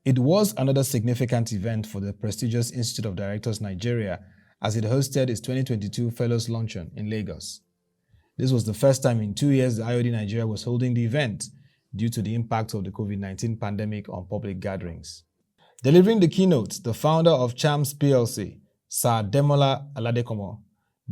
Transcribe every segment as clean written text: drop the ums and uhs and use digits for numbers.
It was another significant event for the prestigious Institute of Directors Nigeria as it hosted its 2022 Fellows Luncheon in Lagos. This was the first time in 2 years the F.IoD Nigeria was holding the event due to the impact of the COVID-19 pandemic on public gatherings. Delivering the keynote, the founder of Chams PLC, Sir Demola Aladekomo,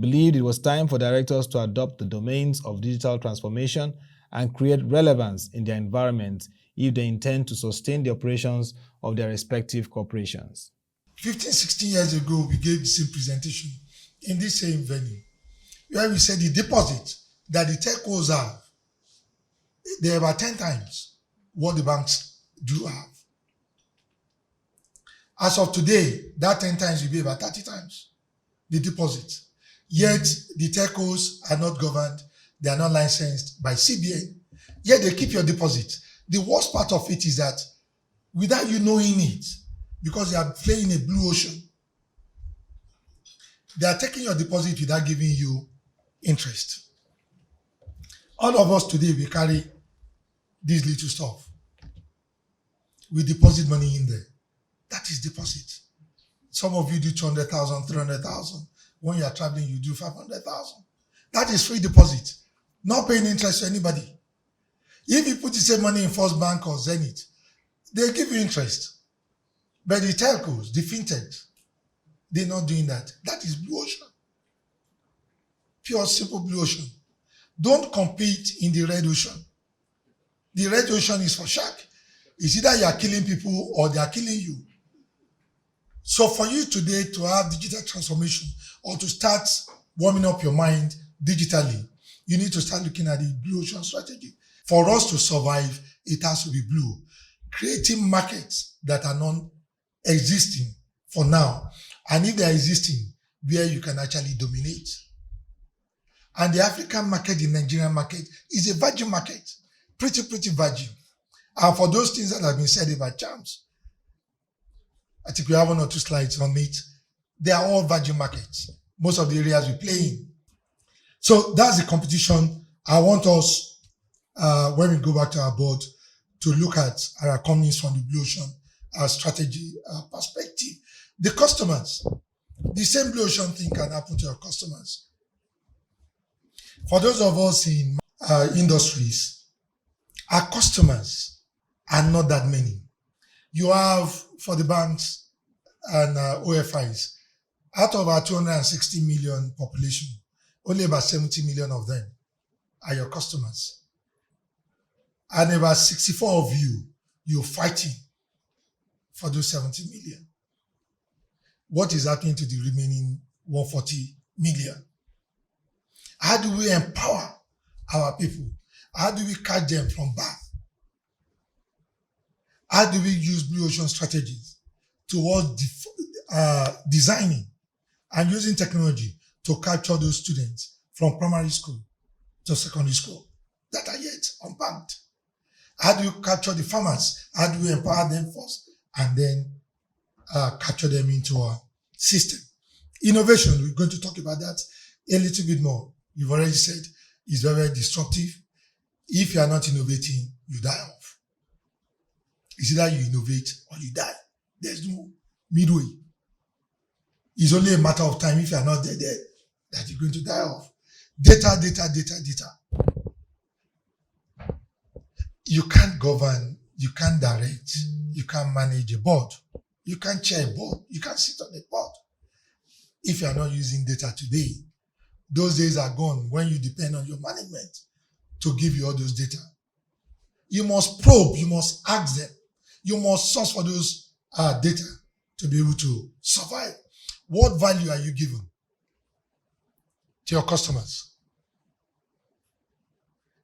believed it was time for directors to adopt the domains of digital transformation and create relevance in their environment if they intend to sustain the operations of their respective corporations. 15, 16 years ago, we gave the same presentation in this same venue, where we said the deposit that the telcos have, they're about 10 times what the banks do have. As of today, that 10 times will be about 30 times the deposit. Yet, the telcos are not governed, they are not licensed by CBN, yet they keep your deposit. The worst part of it is that without you knowing it, because they are playing a blue ocean, they are taking your deposit without giving you interest. All of us today, we carry this little stuff. We deposit money in there. That is deposit. Some of you do 200,000, 300,000. When you are traveling, you do 500,000. That is free deposit. Not paying interest to anybody. If you put the same money in First Bank or Zenith, they give you interest. But the telcos, the fintechs, they're not doing that. That is blue ocean. Pure, simple blue ocean. Don't compete in the red ocean. The red ocean is for shark. It's either you are killing people or they are killing you. So for you today to have digital transformation or to start warming up your mind digitally, you need to start looking at the blue ocean strategy. For us to survive, it has to be blue. Creating markets that are non-existing for now. And if they are existing, where you can actually dominate. And the African market, the Nigerian market, is a virgin market. Pretty virgin. And for those things that have been said about Chams, I think we have 1 or 2 slides on it. They are all virgin markets. Most of the areas we play in. So that's the competition. I want us, when we go back to our board, to look at our companies from the blue ocean, our strategy, our perspective. The customers, the same blue ocean thing can happen to your customers. For those of us in industries, our customers are not that many. You have, for the banks and OFIs, out of our 260 million population, only about 70 million of them are your customers. And about 64 of you, you're fighting for those 70 million. What is happening to the remaining 140 million? How do we empower our people? How do we catch them from birth? How do we use blue ocean strategies towards designing and using technology to capture those students from primary school to secondary school that are yet unbanked? How do you capture the farmers? How do we empower them first and then capture them into our system? Innovation, we're going to talk about that a little bit more. You've already said it's very disruptive. If you are not innovating, you die off. It's either you innovate or you die. There's no midway. It's only a matter of time if you are not there that you're going to die off. Data. You can't govern, you can't direct, you can't manage a board. You can't chair a board, you can't sit on a board. If you are not using data today, those days are gone when you depend on your management to give you all those data. You must probe, you must ask them, you must source for those data to be able to survive. What value are you giving to your customers?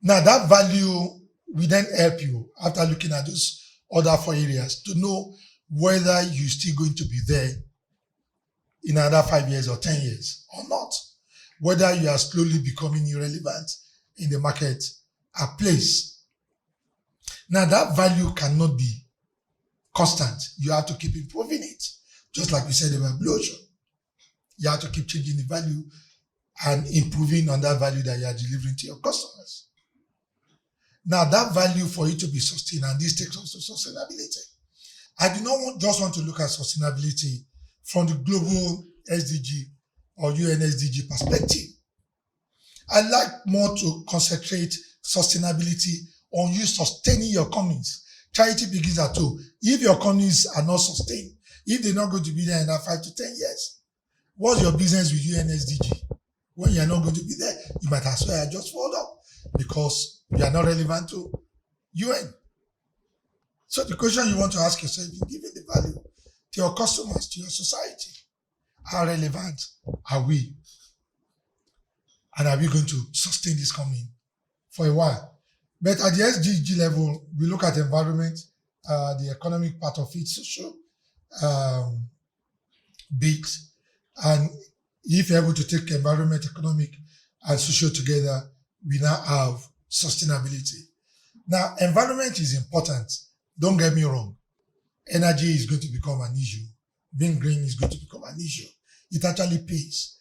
Now that value will then help you, after looking at those other 4 areas, to know whether you're still going to be there in another 5 years or 10 years or not. Whether you are slowly becoming irrelevant in the market or place. Now that value cannot be constant. You have to keep improving it. Just like we said about blue ocean. You have to keep changing the value and improving on that value that you are delivering to your customers. Now, that value for it to be sustained, and this takes us to sustainability. I do not just want to look at sustainability from the global SDG or UN SDG perspective. I like more to concentrate sustainability on you sustaining your companies. Charity begins at home. If your companies are not sustained, if they're not going to be there in 5 to 10 years, what's your business with UN SDG? When you're not going to be there, you might as well just fall up because you are not relevant to UN. So the question you want to ask yourself is, given the value to your customers, to your society, how relevant are we? And are we going to sustain this company for a while? But at the SDG level, we look at environment, the economic part of it, social bits, and if you're able to take environment, economic, and social together, we now have sustainability. Now, environment is important. Don't get me wrong. Energy is going to become an issue. Being green is going to become an issue. It actually pays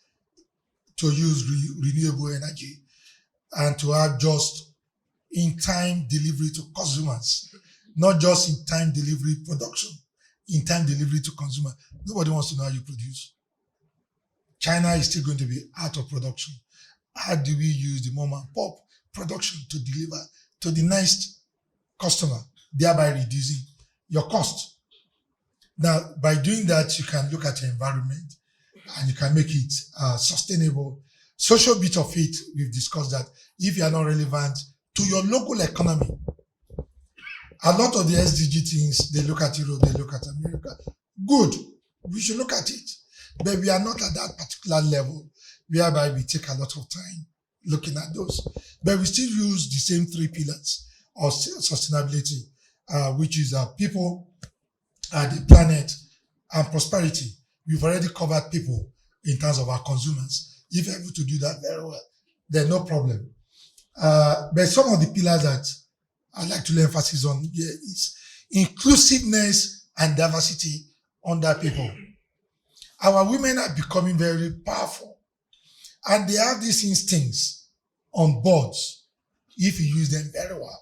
to use renewable energy and to have just in-time delivery to consumers, not just in-time delivery production, in-time delivery to consumer. Nobody wants to know how you produce. China is still going to be out of production. How do we use the mom and pop production to deliver to the next customer, thereby reducing your cost? Now, by doing that, you can look at your environment and you can make it sustainable. Social bit of it, we've discussed that if you are not relevant to your local economy, a lot of the SDG things, they look at Europe, they look at America. Good, we should look at it. But we are not at that particular level, whereby we take a lot of time looking at those. But we still use the same 3 pillars of sustainability, which is people, the planet, and prosperity. We've already covered people in terms of our consumers. If you're able to do that very well, then no problem. But some of the pillars that I'd like to lay emphasis on here is inclusiveness and diversity under people. Our women are becoming very powerful, and they have these instincts on boards if you use them very well.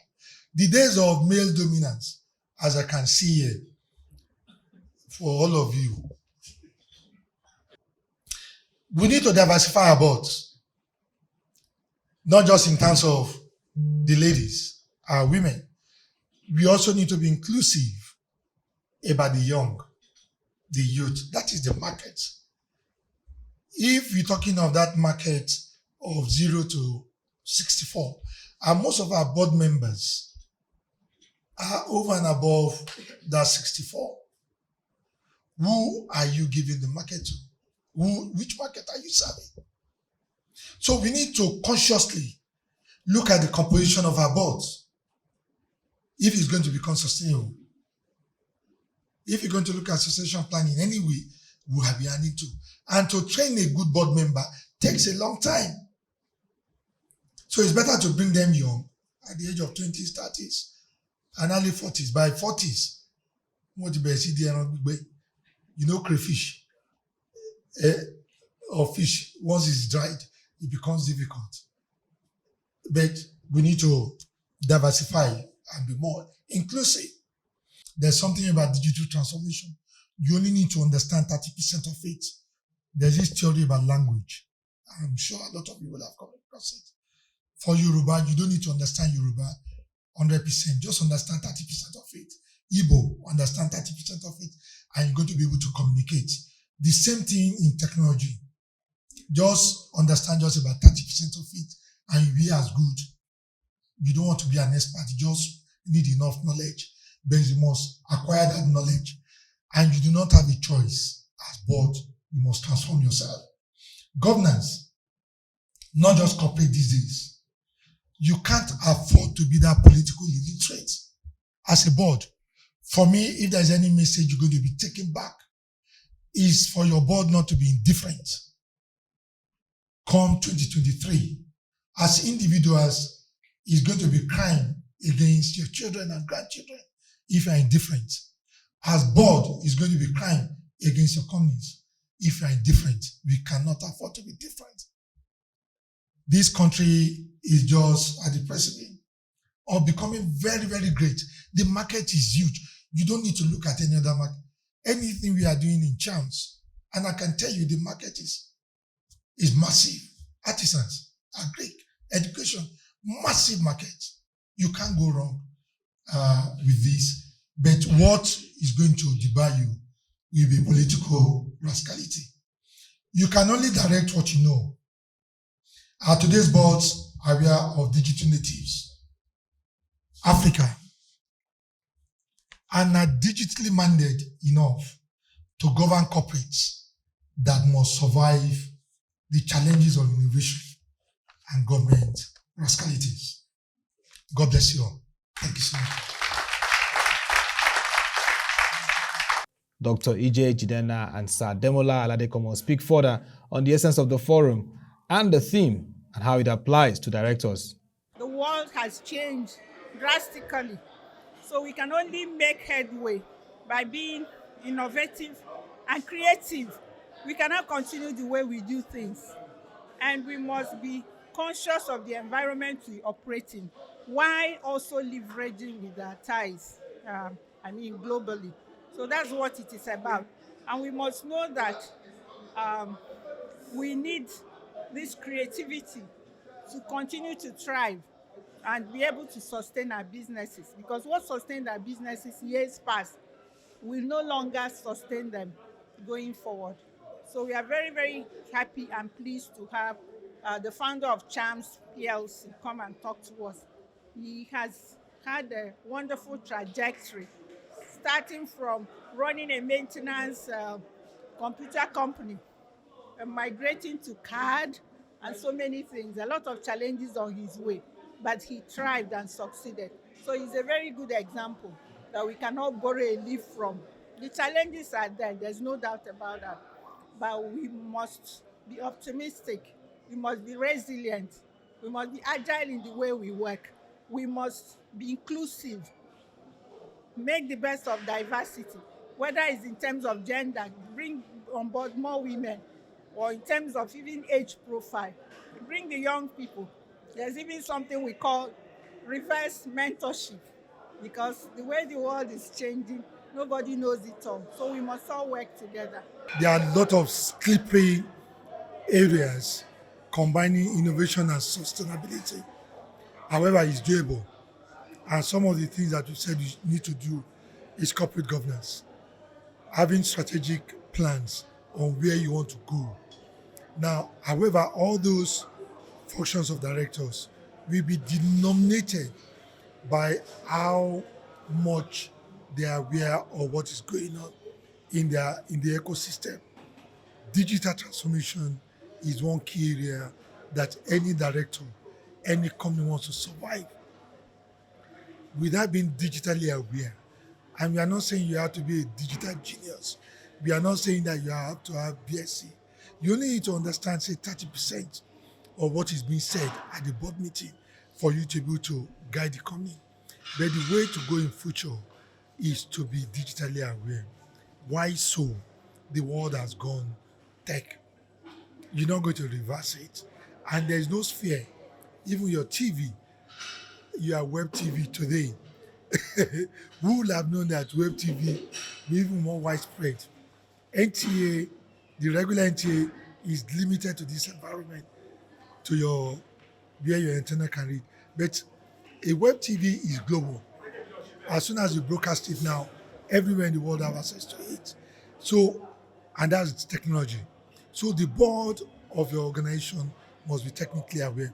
The days of male dominance, as I can see here, for all of you, we need to diversify our boards, not just in terms of the ladies, our women. We also need to be inclusive about the young, the youth. That is the market. If you're talking of that market of 0 to 64, and most of our board members are over and above that 64, who are you giving the market to? Which market are you serving? So we need to consciously look at the composition of our boards if it's going to become sustainable. If you're going to look at succession planning in any way, we have been adding to. And to train a good board member takes a long time. So it's better to bring them young at the age of 20s, 30s, and early 40s. By 40s, you know, crayfish or fish, once it's dried, it becomes difficult. But we need to diversify and be more inclusive. There's something about digital transformation. You only need to understand 30% of it. There's this theory about language. I'm sure a lot of you will have come across it. For Yoruba, you don't need to understand Yoruba 100%. Just understand 30% of it. Igbo, understand 30% of it, and you're going to be able to communicate. The same thing in technology. Just understand just about 30% of it, and you'll be as good. You don't want to be an expert. You just need enough knowledge. But you must acquire that knowledge. And you do not have a choice as board. You must transform yourself. Governance, not just corporate these days. You can't afford to be that politically illiterate as a board. For me, if there's any message you're going to be taking back, is for your board not to be indifferent. Come 2023, as individuals, it's going to be crime against your children and grandchildren if you're indifferent. As board, it's going to be crime against your companies if you're indifferent. We cannot afford to be different. This country is just at the precipice of becoming very, very great. The market is huge. You don't need to look at any other market. Anything we are doing in charms, and I can tell you the market is massive. Artisans, agri, education, massive market. You can't go wrong with this. But what is going to debar you will be political rascality. You can only direct what you know. Today's boards are aware of digital natives, Africa, and are digitally minded enough to govern corporates that must survive the challenges of innovation and government rascalities. God bless you all. Thank you so much. Dr. E.J. Jidenma and Sir Demola Aladekomo speak further on the essence of the forum and the theme and how it applies to directors. The world has changed drastically, so we can only make headway by being innovative and creative. We cannot continue the way we do things, and we must be conscious of the environment we operate in, while also leveraging with our ties, globally. So that's what it is about. And we must know that we need this creativity to continue to thrive and be able to sustain our businesses, because what sustained our businesses years past will no longer sustain them going forward. So we are very, very happy and pleased to have the founder of Charms PLC come and talk to us. He has had a wonderful trajectory, starting from running a maintenance computer company, migrating to card, and so many things. A lot of challenges on his way, but he thrived and succeeded. So he's a very good example that we cannot borrow a leaf from. The challenges are there, there's no doubt about that. But we must be optimistic, we must be resilient, we must be agile in the way we work, we must be inclusive, make the best of diversity, whether it's in terms of gender, bring on board more women, or in terms of even age profile, bring the young people. There's even something we call reverse mentorship, because the way the world is changing, nobody knows it all. So we must all work together. There are a lot of slippery areas combining innovation and sustainability. However, it's doable. And some of the things that you said you need to do is corporate governance, having strategic plans on where you want to go. Now, however, all those functions of directors will be denominated by how much they are aware of what is going on in the ecosystem. Digital transformation is one key area that any director, any company wants to survive without being digitally aware. And we are not saying you have to be a digital genius. We are not saying that you have to have BSc. You only need to understand, say, 30% of what is being said at the board meeting for you to be able to guide the company. But the way to go in future is to be digitally aware. Why so? The world has gone tech. You're not going to reverse it. And there's no sphere. Even your TV, your web TV today, who would have known that web TV will even more widespread? NTA, the regular NTA is limited to this environment, to your where your antenna can read. But a web TV is global. As soon as you broadcast it now, everywhere in the world have access to it. So, and that's technology. So the board of your organization must be technically aware.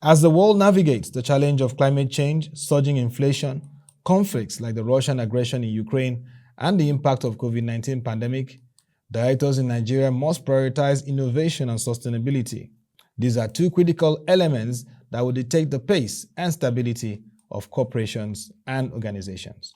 As the world navigates the challenge of climate change, surging inflation, conflicts like the Russian aggression in Ukraine, and the impact of COVID-19 pandemic, directors in Nigeria must prioritize innovation and sustainability. These are two critical elements that will dictate the pace and stability of corporations and organizations.